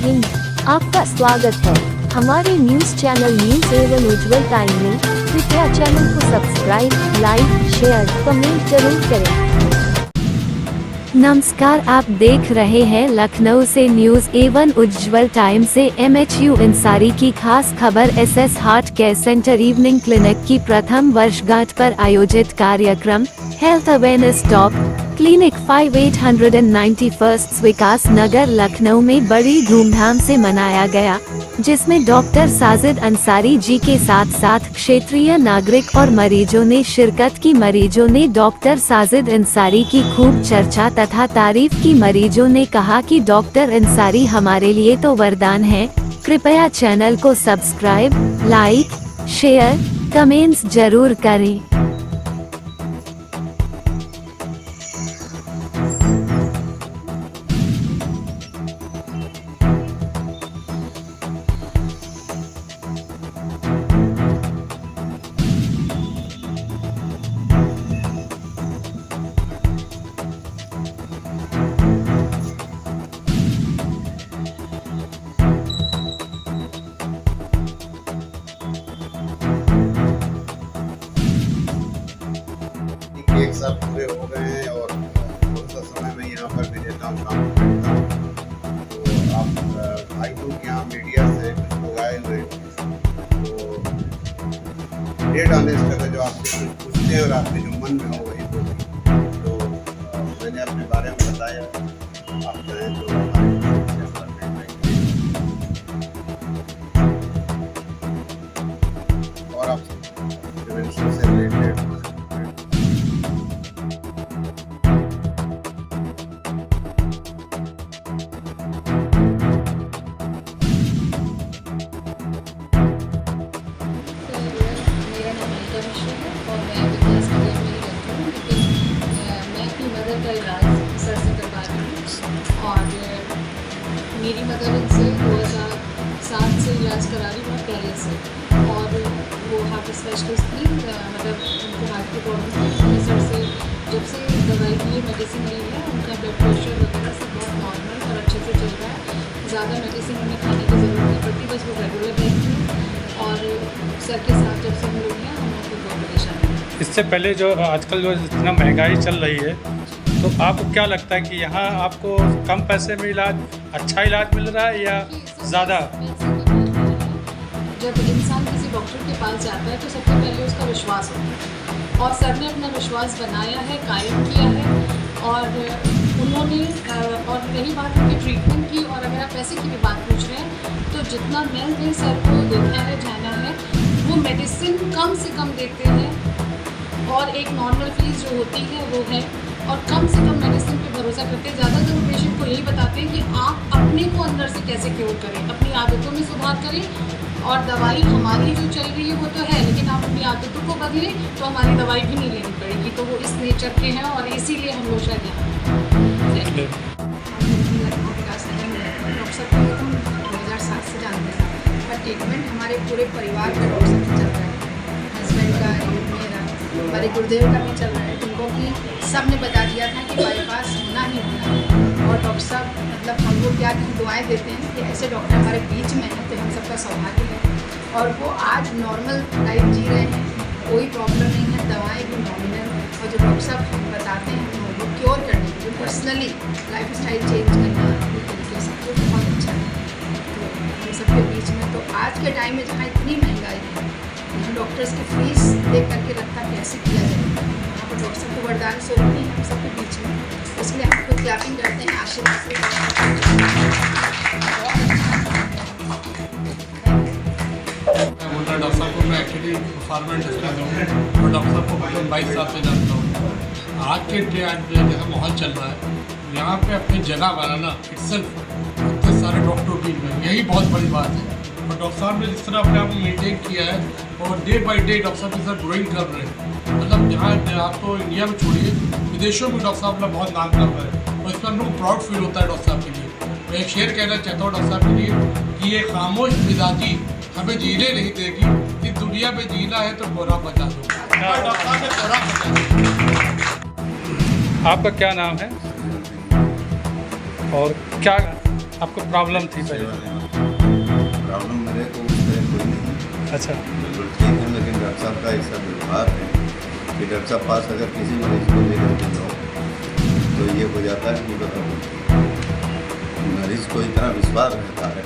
हिंद, आपका स्वागत है हमारे न्यूज चैनल न्यूज एवन उज्जवल टाइम में। कृपया चैनल को सब्सक्राइब, लाइक, शेयर, कमेंट जरूर करें। नमस्कार, आप देख रहे हैं लखनऊ से न्यूज एवन उज्जवल टाइम से MHU अंसारी की खास खबर। SS heart care centre evening clinic की प्रथम वर्षगांठ पर आयोजित कार्यक्रम हेल्थ अवेयरनेस टॉक क्लिनिक 5891 विकास नगर लखनऊ में बड़ी धूमधाम से मनाया गया, जिसमें डॉक्टर साजिद अंसारी जी के साथ साथ क्षेत्रीय नागरिक और मरीजों ने शिरकत की। मरीजों ने डॉक्टर साजिद अंसारी की खूब चर्चा तथा तारीफ की। मरीजों ने कहा कि डॉक्टर अंसारी हमारे लिए तो वरदान है। कृपया चैनल को सब्सक्राइब, लाइक, शेयर, कमेंट्स जरूर करें। एक साल पूरे हो गए हैं और थोड़ा सा समय मैं यहाँ पर भी रहता हूँ, शाम को रहता हूँ। तो आप भाई लोग यहाँ मीडिया से कुछ लोग आए हुए, तो डेट ऑनेस्ट अगर जो आपसे कुछ पूछते हैं और आपके जो मन में हो वही बोलिए। तो मैंने अपने बारे में बताया, आप चाहें तो हमारे और आप प्रिवेंशन से रिलेटेड और मैं विकास नगर में ही रहती हूँ, लेकिन मैं अपनी मदर का इलाज सर से करवा रही हूँ और मेरी मदर इनसे 2007 से इलाज करा रही हूँ पहले से। और वो हार्ट स्पेशलिस्ट थी, मतलब उनको हार्ट की प्रॉब्लम थी। सर से जब से दवाई ली, मेडिसिन ली है, उनका ब्लड प्रेशर वगैरह सब बहुत नॉर्मल और अच्छे से चल रहा है। ज़्यादा मेडिसिन उन्हें खाने की ज़रूरत नहीं पड़ती, बस वो रेगुलर रहती है। और सर के साथ जब से हम लोग हैं, हम लोग को बहुत परेशानी है। इससे पहले जो आजकल जो इतना महंगाई चल रही है, तो आपको क्या लगता है कि यहाँ आपको कम पैसे में इलाज, अच्छा इलाज मिल रहा है या ज़्यादा? जब इंसान किसी डॉक्टर के पास जाता है तो सबसे पहले उसका विश्वास होता है, और सर ने अपना विश्वास बनाया है, कायम किया है। और उन्होंने और रही बात उनकी ट्रीटमेंट की, और अगर आप पैसे की भी बात पूछ रहे हैं तो जितना मैं सर को देखना है, जाना है, वो मेडिसिन कम से कम देते हैं और एक नॉर्मल फीस जो होती है वो है, और कम से कम मेडिसिन पे भरोसा करते हैं। ज़्यादातर पेशेंट को यही बताते हैं कि आप अपने को अंदर से कैसे क्योर करें, अपनी आदतों में सुधार करें। और दवाई हमारी जो चल रही है वो तो है, लेकिन आप अपनी आदतों को बदलें तो हमारी दवाई भी नहीं लेनी पड़ेगी। तो वो इस नेचर के हैं और इसीलिए हम लोग शायद यहाँ डॉक्टर साहब को हम 2007 से जानते हैं, पर ट्रीटमेंट हमारे पूरे परिवार का डॉक्टर साहब से चल रहा है। हस्बैंड का, मेरा, हमारे गुरुदेव का भी चल रहा है। उनको कि सब ने बता दिया था कि बाईपास होना ही होना है। और डॉक्टर साहब मतलब हम लोग क्या कि दुआएं देते हैं कि ऐसे डॉक्टर हमारे बीच में हैं, तो हम सबका सौभाग्य है। और वो आज नॉर्मल लाइफ जी रहे हैं, कोई प्रॉब्लम नहीं है, दवाएँ भी नॉमिनल। और जो डॉक्टर साहब बताते हैं वो क्योर करने के लिए, पर्सनली लाइफ स्टाइल चेंज करना, तरीके से तो बहुत अच्छा है। तो हम सबके बीच में तो आज के टाइम में जहाँ इतनी महंगाई है, डॉक्टर्स की फीस देख करके रखा कैसे किया जाए। यहाँ पर डॉक्टर साहब को वरदान स्वरूप नहीं हम सबके बीच में, इसलिए हम लोग क्लैपिंग करते हैं आशीर्वाद से। डॉक्टर साहब को मैं एक्चुअली फार्मा इंडस्ट्री में हूँ और डॉक्टर साहब को मतलब 22 साल से जानता हूँ। आज के जैसा माहौल चल रहा है, यहाँ पे अपनी जगह बनाना इटसेल्फ इतने सारे डॉक्टर भी में, यही बहुत बड़ी बात है। और डॉक्टर साहब ने जिस तरह अपने आप को मेनटेन किया है और डे बाई डे डॉक्टर साहब के साथ ग्रोइंग कर रहे हैं, मतलब यहाँ आप तो इंडिया में छोड़िए, विदेशों में डॉक्टर साहब अपना बहुत नाम कर रहे हैं और इसमें हम लोग प्राउड फील होता है डॉक्टर साहब के लिए। मैं एक शेर कहना चाहता हूँ डॉक्टर साहब के लिए कि ये खामोश मिजाजी हमें जीने नहीं देगी, कि दुनिया में जीना है तो कोरा बचा दो। डॉक्टर साहब ने कोरा बचा। आपका क्या नाम है और क्या आपको प्रॉब्लम थी पहले? प्रॉब्लम मेरे को उससे कोई नहीं। अच्छा। बिल्कुल ठीक है, लेकिन डॉक्टर साहब का ऐसा व्यवहार है कि डॉक्टर साहब पास अगर किसी मरीज को लेकर के जाओ तो ये हो जाता है कि मरीज को इतना विश्वास रहता है,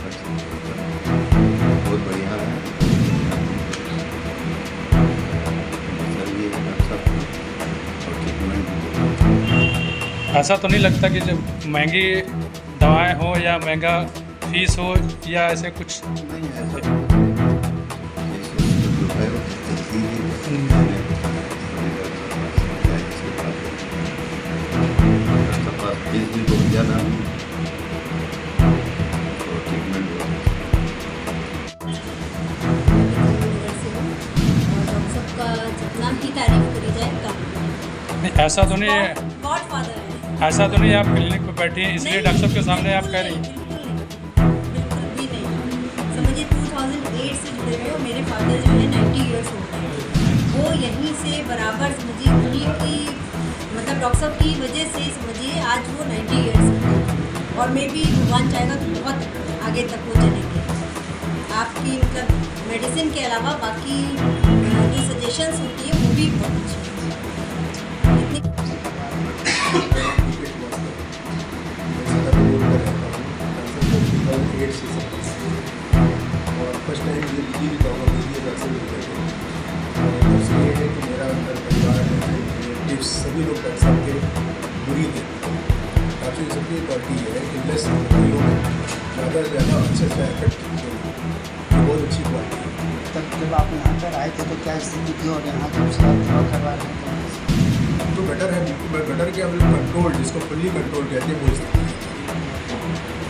बहुत बढ़िया है सर ये डॉक्टर साहब और ट्रीटमेंट। ऐसा तो नहीं लगता कि जब महंगी दवाएं हो या महंगा फीस हो या ऐसे कुछ? नहीं है सर, जो है वो चलती ही फीस भी बहुत ज़्यादा नहीं तो ट्रीटमेंट सबका जितना भी तारीफ करी जाए कम। नहीं, ऐसा तो नहीं है, गॉडफादर है। ऐसा तो नहीं आप क्लिनिक पे बैठी हैं इसलिए डॉक्टर साहब के सामने आप कह रही हैं? बिल्कुल भी नहीं। समझिए 2008 से जुड़े हुए हो, मेरे फादर जो है 90 ईयर्स हो गए, वो यहीं से बराबर समझिए उन्हीं की मतलब डॉक्टर साहब की वजह से समझिए आज वो 90 ईयर्स और मे भी भगवान चाहेगा तो बहुत आगे तक वो चलेंगे। आपकी मतलब मेडिसिन के अलावा बाकी जो सजेशंस होती है वो भी बहुत अच्छी है। और फर्स्ट टाइम मुझे बीजी भी प्रॉब्लम हुई है वैसे भी करके और दूसरी ये है कि मेरा अंदर परिवार है, रिलेटिव्स सभी लोग डॉक्टर साहब के मुरीद हैं। काफ़ी सबकी क्वालिटी ये है कि लेस बीमारियों में ज़्यादा से ज़्यादा अच्छे से इफेक्ट बहुत अच्छी क्वालिटी है। तब जब आप यहाँ पर आए थे तो क्या स्थिति थी और यहाँ जब उसका दवा करवा रहे हैं तो बेटर है, बिल्कुल बेटर क्या बिल्कुल कंट्रोल, जिसको फुल्ली कंट्रोल कहते हैं वो स्थिति है।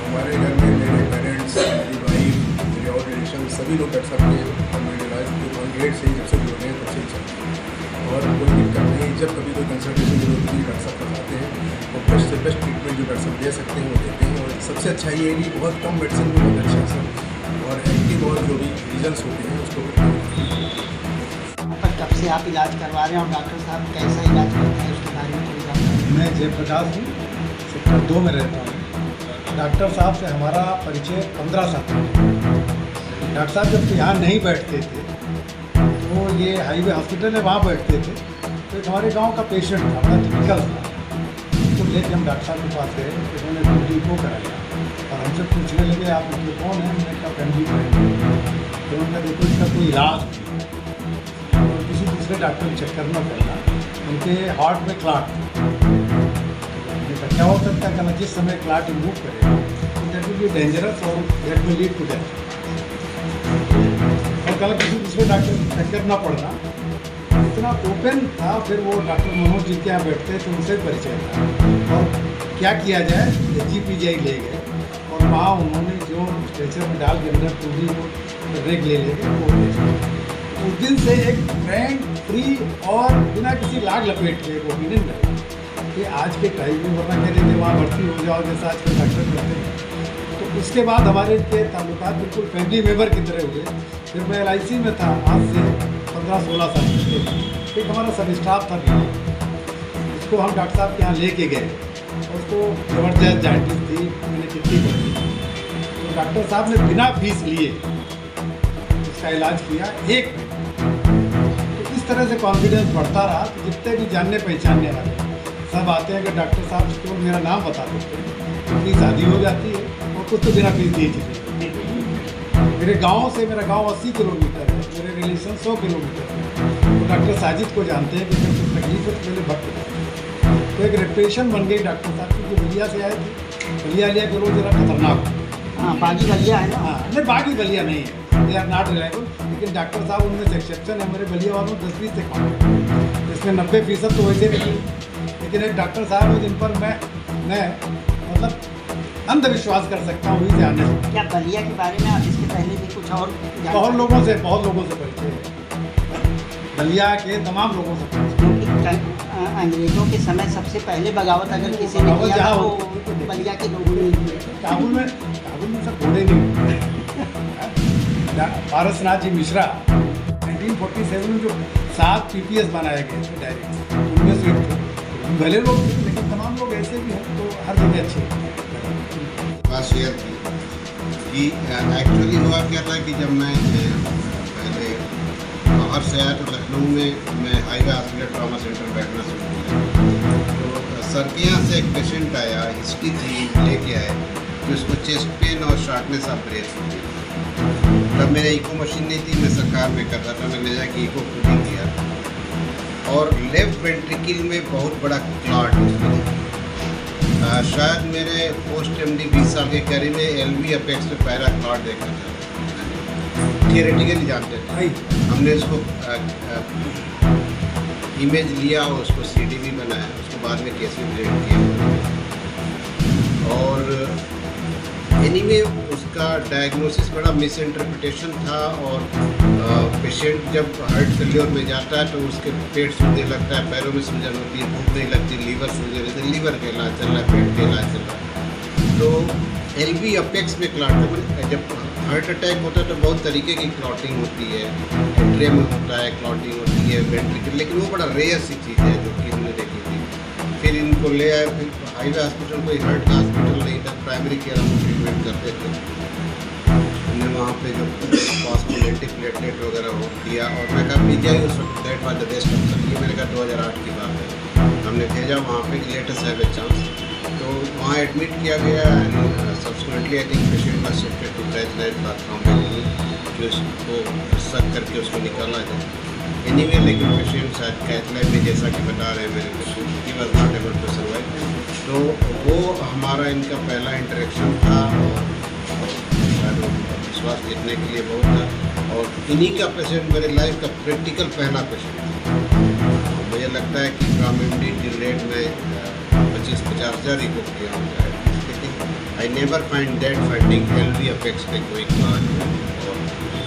हमारे घर में मेरे पेरेंट्स, मेरी वाइफ, मेरे और रिलेशन सभी लोग डॉक्टर साहब के मेरे इलाज 2008 से जब से जुड़ गए तब से चल रहे हैं और कोई दिक्कत नहीं। जब कभी कोई कंसल्टेशन जरूरत होती है डॉक्टर साहब बताते हैं और बेस्ट से बेस्ट ट्रीटमेंट जो डॉक्टर साहब दे सकते हैं वो देते हैं। और सबसे अच्छा ये है कि बहुत कम मेडिसिन में बहुत अच्छा असर और एंटीबॉल जो भी रिजल्ट होते हैं उसको कब से आप इलाज करवा रहे हैं और डॉक्टर साहब कैसा इलाज करते हैं उसके बारे में थोड़ी बात करें। मैं जयप्रकाश हूँ, सेक्टर 2 में रहता हूँ। डॉक्टर साहब से हमारा परिचय 15 साल पहले। डॉक्टर साहब जब यहाँ नहीं बैठते थे तो ये हाईवे हॉस्पिटल है वहाँ बैठते थे, तो एक हमारे गांव का पेशेंट था, बड़ा टिपिकल था। तो लेके हम डॉक्टर साहब के पास गए, उन्होंने ड्यूटी को कराया और हमसे पूछने लगे आप उनके कौन हैं? हमने कहा फैमिली फ्रेंड। तो उन्होंने देखो इसका कोई इलाज और किसी दूसरे डॉक्टर को चेक करना पड़ेगा, उनके हार्ट में क्लॉट क्या हो सकता है? कहना जिस समय क्लॉट रिमूव करेगा तो दैट विल बी डेंजरस और that will lead to death. और कल किसी दूसरे डॉक्टर को चेक करना पड़ना, इतना ओपन था। फिर वो डॉक्टर मनोज जी के यहाँ बैठते तो उनसे परिचय था और क्या किया जाए GPGI ले गए और वहाँ उन्होंने जो स्ट्रेचर में डाल के अंदर पूरी वो रेग ले गए वो उस दिन से एक फ्रैंक फ्री और बिना किसी लाग लपेट के एक ओपिनियन रहे कि आज के टाइम में वरना कहते थे वहाँ भर्ती हो जाओ जैसा आज के डॉक्टर करते हैं। तो उसके बाद हमारे के ताल्लुकात बिल्कुल फैमिली मेम्बर की तरह हुए। फिर मैं LIC में था आज से 15-16 साल पहले। एक हमारा सब स्टाफ था, उसको हम डॉक्टर साहब के यहाँ लेके गए और उसको ज़बरदस्त जाइंटिस थी, मैंने चिट्ठी पढ़ी तो डॉक्टर साहब ने बिना फीस लिए उसका इलाज किया 1 महीने। तो इस तरह से कॉन्फिडेंस बढ़ता रहा कि जितने भी जानने पहचानने वाले सब आते हैं कि डॉक्टर साहब तो मेरा नाम बता देते हैं, उनकी शादी हो जाती है और कुछ तो बिना फीस दिए चले। मेरे गांव से, मेरा गांव 80 किलोमीटर है, मेरे रिलेशन 100 किलोमीटर है। तो डॉक्टर साजिद को जानते हैं कि जब कुछ तकलीफ है तो पहले भक्त तो एक रेपुटेशन बन गई डॉक्टर साहब की। जो बलिया से आए थे, बलिया के लोग जरा खतरनाक। हाँ बागी बलिया है ना। हाँ नहीं बागी बलिया नहीं है, दे आर नॉट रिलायबल। लेकिन डॉक्टर साहब उनमें से एक्सेप्शन है, मेरे बलिया वालों 10-20 से कम, इसमें 90% तो वैसे नहीं। लेकिन एक डॉक्टर साहब है जिन पर मैं मतलब अंधविश्वास कर सकता हूँ वहीं से आने से। क्या बलिया के बारे में आप इसके पहले भी कुछ और बहुत लोगों से परिचय है, बलिया के तमाम लोगों से परिचय। अंग्रेजों के समय सबसे पहले बगावत अगर किसी ने किया तो बलिया के लोगों ने। काबुल में सब घोड़े नहीं। पारसनाथ जी मिश्रा 1947 में जो 7 PPS बनाए गए थे डायरेक्ट, उनमें से भले लोग लेकिन तमाम लोग ऐसे भी हैं तो हर जगह अच्छे बात शेयर की कि एक्चुअली हुआ क्या था कि जब मैं पहले बाहर से आया तो लखनऊ में मैं हाईवे हॉस्पिटल ट्रॉमा सेंटर बैठना शुरू किया। तो सर के यहाँ से एक पेशेंट आया, हिस्ट्री थी, लेके आए कि उसको चेस्ट पेन और शॉर्टनेस ऑफ ब्रेथ थी। तब मेरे इको मशीन नहीं थी, मैं सरकार में कर रहा था, मैंने जाके इको खुद ही किया और लेफ्ट वेंट्रिकल में बहुत बड़ा क्लॉट है। शायद मेरे पोस्ट एमडी 20 साल के कैरियर में एलवी अपेक्स में पैरा क्लॉट देखा था, थियरेटिकली जानते थे। हमने उसको इमेज लिया और उसको सीडी भी बनाया, उसको बाद में केस में प्रिंट किया और एनीवे उसका डायग्नोसिस बड़ा मिस इंटरप्रिटेशन था। और पेशेंट जब हार्ट फेलियर में जाता है तो उसके पेट सूजने लगता है, पैरों में सूजन होती है, भूख नहीं लगती, लीवर सूजन रहती है, लीवर का इलाज चल रहा है, पेट का इलाज चल रहा है। तो एलवी अपेक्स में क्लॉट, जब हार्ट अटैक होता है तो बहुत तरीके की क्लॉटिंग होती है, एट्रियम में होता है, क्लॉटिंग होती है वेंट्रिकल, लेकिन वो बड़ा रेयर सी चीज़ है जो कि हमने देखी थी। फिर इनको ले आए, फिर हाईवे हॉस्पिटल, कोई हार्ट का हॉस्पिटल नहीं था, प्राइमरी केयर हम ट्रीटमेंट करते थे। हमने वहाँ पे जो फॉस्फोलिपिड प्लेटलेट वगैरह हो दिया और मैं कहा पीजीआई उस वक्त that was the best option. ये मेरे कहा 2008 की बात है। हमने भेजा वहाँ पे लेटेस्ट हैव ए चांस, तो वहाँ एडमिट किया गया and subsequently I think patient was shifted to breath bathroom में, जो उसको सक करके उसको निकाला जाए। एनीवे लेकिन पेशेंट शायद कैथलैब में, जैसा कि बता रहे हैं मेरे patient, he was not able to survive. तो वो हमारा इनका पहला इंटरेक्शन था और विश्वास जीतने के लिए बहुत था। और इन्हीं का पेशेंट मेरे लाइफ का प्रैक्टिकल पहला पेशेंट था। मुझे लगता है कि फ्रॉम एमडी टिल डेट में 25-50 हज़ार ही बुक किया होता है, लेकिन I never find that finding LV apex पे कोई क्लॉट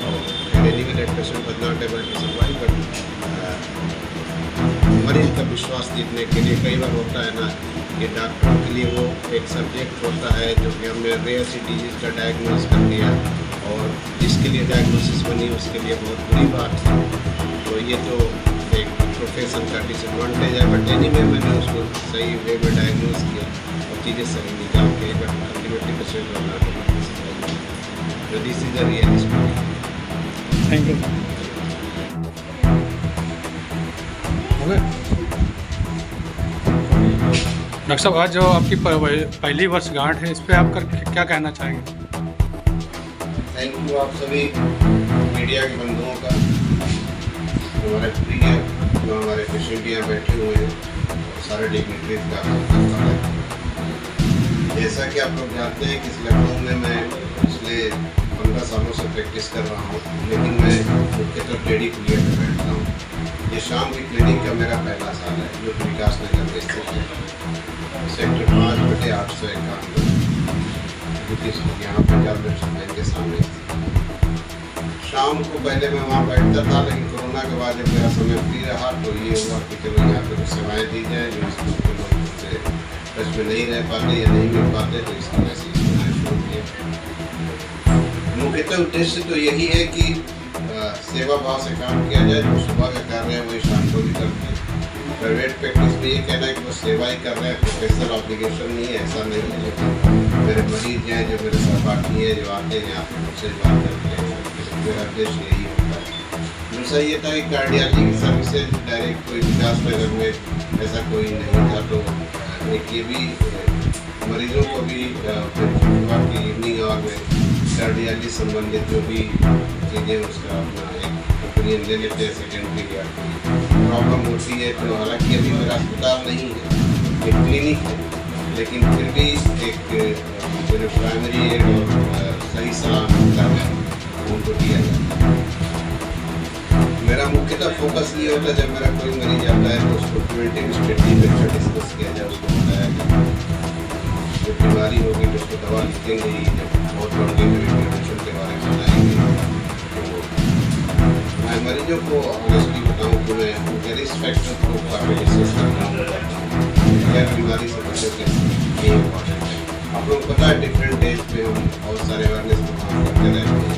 और anyway that patient was not able to survive. But मरीज का विश्वास जीतने के लिए कई बार होता है ना कि डॉक्टर के लिए वो एक सब्जेक्ट होता है जो कि हमने रेयर सी डिजीज़ का डायग्नोस कर दिया और जिसके लिए डायग्नोसिस बनी उसके लिए बहुत बुरी बात है। तो ये तो एक प्रोफेशन का डिसएडवांटेज है, बट एनीवे मैंने उसको सही वे में डायग्नोस किया और चीज़ें सही निकाल के, बट अल्टीमेटली पेशेंट वाला तो this is the real story. Thank you. Doctor साहब, आज जो आपकी पहली वर्षगांठ है, इस पर आप क्या कहना चाहेंगे? थैंक यू आप सभी मीडिया के बंधुओं का, हमारे प्रिय जो हमारे पेशेंट यहाँ बैठे हुए हैं, सारे डिग्निटरीज का। जैसा कि आप लोग जानते हैं कि इस लखनऊ में मैं पिछले 15 सालों से प्रैक्टिस कर रहा हूँ, लेकिन मैं मुख्यतः टेडी क्लियर में बैठता हूँ। ये शाम की क्लिनिक का मेरा पहला साल है, जो कि विकास नगर में स्थित है, सेक्टर 5/851, यहाँ पे जाल के सामने। शाम को पहले मैं वहाँ बैठता था, लेकिन कोरोना के बाद जब मेरा समय फ्री रहा तो ये हुआ कि चलो यहाँ पे कुछ सेवाएँ दी जाए जो इसके लोग से टच में नहीं रह पाते या नहीं मिल पाते, तो इस तरह से इसको शुरू किया। मुख्यतः उद्देश्य तो यही है कि सेवा भाव से काम किया जाए। जो सुबह का कार्य है वही शाम को भी करते हैं। प्राइवेट प्रैक्टिस में ये कहना है कि वो सेवा ही कर रहे हैं, प्रोफेशनल ऑब्लिगेशन नहीं है, ऐसा नहीं है। लेकिन मेरे मरीज हैं जो मेरे सहपाठी हैं जो आते हैं आप उनसे बात करते हैं, मेरा उद्देश्य यही होता है। दूसरा ये था कि कार्डियोलॉजी की सर्विसेज डायरेक्ट कोई विकास नगर में ऐसा कोई नहीं था, तो एक ये भी मरीजों को भी सुबह की इवनिंग आवर में कार्डियोलॉजी संबंधित जो भी चीज़ें उसका अपना एक ओपिनियन ले लेते हैं। सेकेंडरी या प्रॉब्लम होती है तो हालांकि अभी मेरा अस्पताल नहीं है, एक क्लिनिक है, लेकिन फिर भी एक जो प्राइमरी एड और सही सलाह होता है उनको दिया जाता है। मेरा मुख्यतः फोकस ये होता है जब मेरा कोई मरीज आता है तो उसको प्रिवेंटिव स्ट्रेटजी पे अच्छा डिस्कस किया जाए, उसको बताया जाए जो बीमारी होगी तो उसको दवा लिखेंगे ही, जब बहुत लंबी इंटरवेंशन के बारे में बताएंगे। तो मैं मरीजों को ऑनेस्टली बताऊँ कि मैं वेरियस फैक्टर को काफ़ी डिस्कस करना बताता हूँ क्या बीमारी से बचों के ये इम्पॉर्टेंट है। आप लोग पता है डिफरेंट एज पे हम बहुत सारे अवेयरनेस प्रोग्राम करते रहते हैं।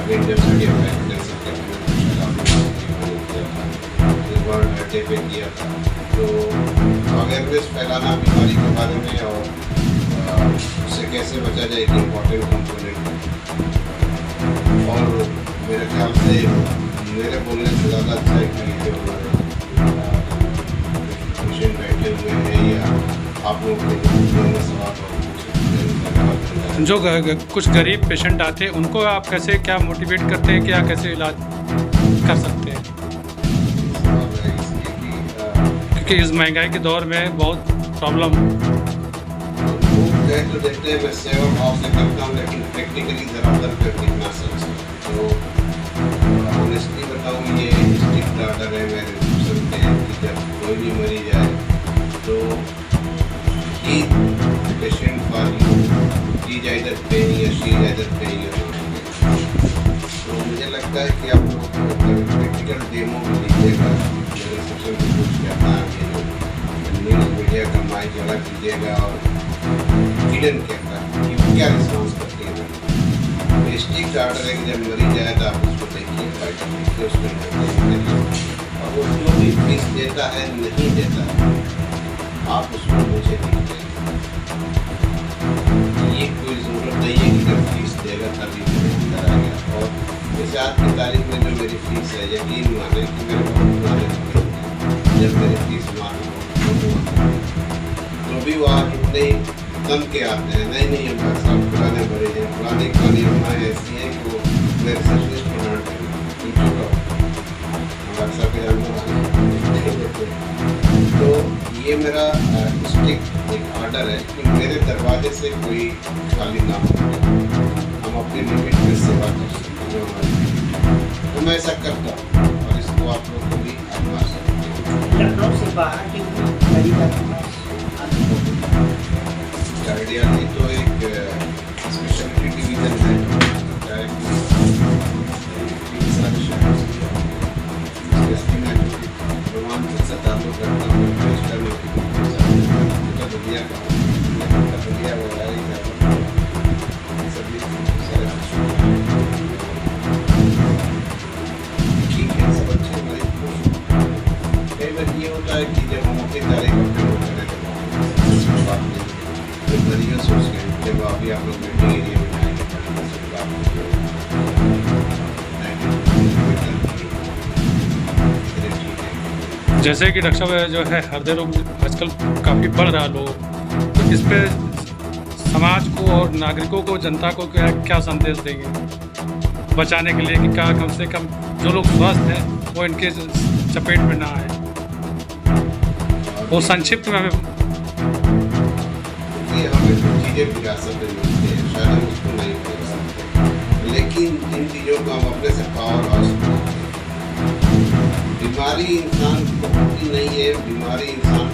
अभी इंडियन स्टडी ऑफ हाइपरटेंशन के हर्टे पे किया था, तो अवेयरनेस फैलाना बीमारी के बारे में और उससे कैसे बचा जाए एक इम्पॉर्टेंट कंपोनेंट है। ज़्यादा अच्छा है कि जो हमारे पेशेंट बैठे हुए हैं या आप लोग के सवाल जो कुछ गरीब पेशेंट आते हैं उनको आप कैसे क्या मोटिवेट करते हैं, क्या कैसे इलाज कर सकते हैं? क्योंकि इस महंगाई के दौर में बहुत प्रॉब्लम तो देखते हैं, मैं सेवा भाव से करता हूँ, लेकिन टेक्निकली ज़रा उधर पर कितना सच है। तो ऑनेस्टली बताऊँ, ये स्ट्रिक्ट ऑर्डर है मेरे सुनते हैं कि जब कोई भी मरीज आए तो ही patient for you, he is either paying या शी इज आइदर पेइंग। तो मुझे लगता है कि आप लोग प्रैक्टिकल डेमो भी लीजिएगा, मेरे रिसेप्शन को कुछ कहना है, न्यूज़ मीडिया का माइक जला कीजिएगा और हिडन कहता है कि क्या रिस्पॉन्स करती है। स्ट्रिक्ट ऑर्डर है कि जब मरीज आए तो आप उसको देखिए, फाइटर देखिए, उसको और वो जो भी फीस देता है नहीं देता है आप उसको मुझे दीजिए। ये कोई ज़रूरत नहीं है कि जब फीस देगा तभी मेरे अंदर आ गया। और जैसे आज की तारीख में जो मेरी फीस है, यकीन माने कि मेरे बहुत पुराने जब मेरी फीस माना तो भी वो आज इतने कम के आते हैं, नहीं हम डॉक्टर साहब पुराने बड़े हैं, पुरानी पुरानी अम्माएँ ऐसी हैं कि वो मेरे रिसेप्शनिस्ट को डांट देंगे, डॉक्टर साहब के नहीं देते। तो ये मेरा स्ट्रिक्ट एक ऑर्डर है कि मेरे दरवाजे से कोई खाली ना हो, हम अपनी लिमिट में सेवा कर सकते हैं हमारी। तो मैं ऐसा करता हूँ और इसको आप लोग को भी आजमा सकते हैं। लखनऊ से बाहर के मरीज कार्डियोलॉजी तो एक स्पेशलिटी डिवीज़न है, चाहे सारे शहर से मैं भगवान से ताल्लुक़ करता हूँ, दुनिया सभी ठीक है, सब अच्छे मरीज खुश। कई बार ये होता है कि जब हम अपनी तारीफ अपने लोग करें तो बात नहीं, तो मरीजों सोच के जब अभी आप लोग मीटिंग एरिया में जाएंगे जैसे कि डॉक्टर साहब जो है हृदय रोग आजकल काफ़ी बढ़ रहा लोग, तो इस पे समाज को और नागरिकों को, जनता को क्या संदेश देंगे बचाने के लिए कि क्या कम से कम जो लोग स्वस्थ हैं वो इनके चपेट में ना आए? वो संक्षिप्त में हमें कुछ चीज़ें विरासत में मिलती है, शायद हम उसको नहीं कर सकते, लेकिन इन चीज़ों को हम अपने से पावर हाउस बनाते हैं। बीमारी इंसान को होती नहीं है, बीमारी इंसान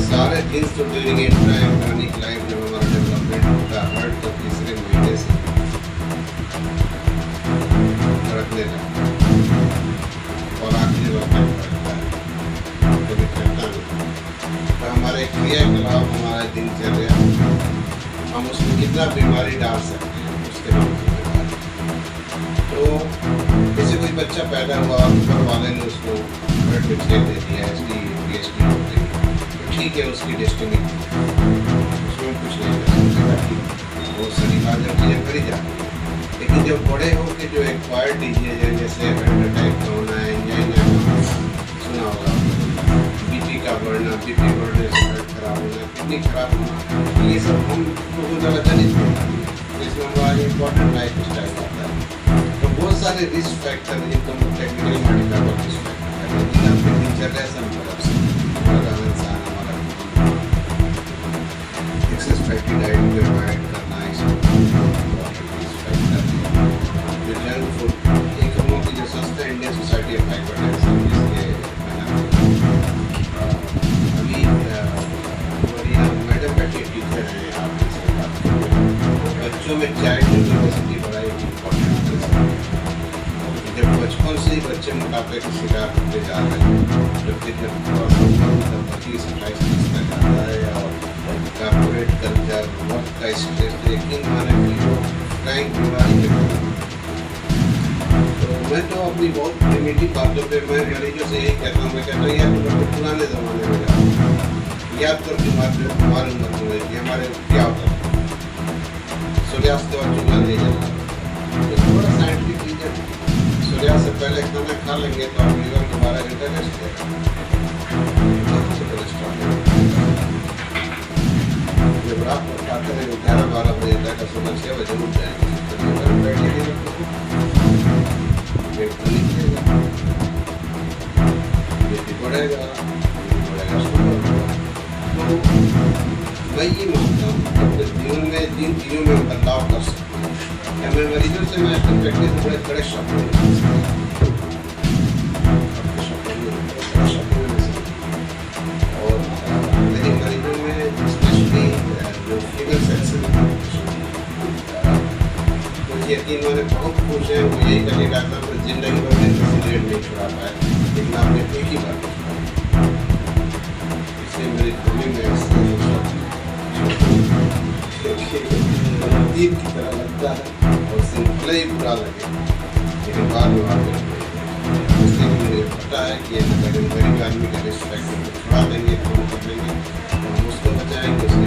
सारे दिन तो ड्यूरिंग इंट्राएम्ब्रियोनिक लाइफ जब हमारा डेवलपमेंट होता है, हर्ट तो तीसरे महीने से धड़कने लगता है और आखिरी वक्त धड़कता है, कभी करता नहीं। तो हमारे क्रियाकलाप, हमारा दिनचर्या, हम उसमें कितना बीमारी डाल सकते हैं उसके नाम तो जैसे कोई बच्चा पैदा हुआ और ऊपर वाले ने उसको ब्लड मिक्सचर दे दिया, SD PhD हो गई, तो ठीक है, उसकी डेस्टिनी, उसमें कुछ नहीं कर सकते, वो सारी बातें चीज़ें करी जाती है। लेकिन जब बड़े हो के जो एक्वायर्ड डिजीज है, जैसे हार्ट अटैक का होना है, एंजाइना का सुना होगा, BP का बढ़ना, BP बढ़ने से हार्ट खराब होना, किडनी खराब होना, ये सब हम बहुत ज़्यादा जनित होता है, इसमें हमारा इम्पोर्टेंट लाइफ स्टाइल आता है। बहुत सारे रिस्क फैक्टर जिनको हम टेक्निकल मेडिकल रिस्क फैक्टर हैं, लेकिन आपके दिनचर्या से हमारा इंसान हमारा एक्सेस फैटी डाइट को अवॉइड करना, रिस्क फैक्टर जो जंक फूड, एक हम लोग की जो संस्था इंडियन सोसाइटी ऑफ हाइपरटेंशन, जिसके अभी हमारी मैडम बैठी टीचर हैं, आप बच्चों में चाइल्ड यूनिवर्सिटी पढ़ाई इम्पोर्टेंट है। जब बचपन से ही बच्चे मोटापे के शिकार होते जा रहे हैं, जबकि जब 25-28 तक आता है और कॉर्पोरेट कल्चर, वर्क का स्ट्रेस, यकीन माने कि वो क्रैंक बीमारी के, तो मैं तो अपनी बहुत प्रिमिटिव बातों पे मैं मरीजों से यही कहता हूँ, मैं कहता हूँ यार तुम पुराने ज़माने में जाओ, याद कर हमारी उम्र में कि हमारे क्या होता है, सूर्यास्त के बाद चूल्हा नहीं जलता, तो थोड़ा साइंटिफिक रीजन ब्याह से पहले खाना खा लेंगे तो आप लीवर को 12 घंटे रेस्ट देगा। कहाँ से कोलेस्ट्रॉल है? जब रात को खाते हैं 11-12 बजे तक, सुबह 6 बजे उठ जाएंगे तो लीवर बैठेगी पेट तो निकलेगा, बीपी बढ़ेगा, शुगर होगा। तो मैं ये मानता हूँ कि अपने जीवन में जिन चीज़ों में बदलाव कर सकते हैं, क्या मैं मरीजों से मैं प्रैक्टिस बड़े बड़े शब्दों और मेरे मरीजों में स्पेशली जो फीमेल सेक्स तो यकीन मैंने बहुत खुश है। वो यही कहे डॉक्टर तो जिंदगी भर में किसी रेट नहीं छुड़ा पाए, लेकिन आपने एक ही बार इससे मेरी भूमि में तीर की तरह लगता है और सिंपल ही बुरा लगे, लेकिन बाद में आगे इसलिए मुझे पता है कि अगर गरीब आदमी का रिस्पेक्ट छुड़ा देंगे, फोन कर देंगे, हम उसको बचाएंगे।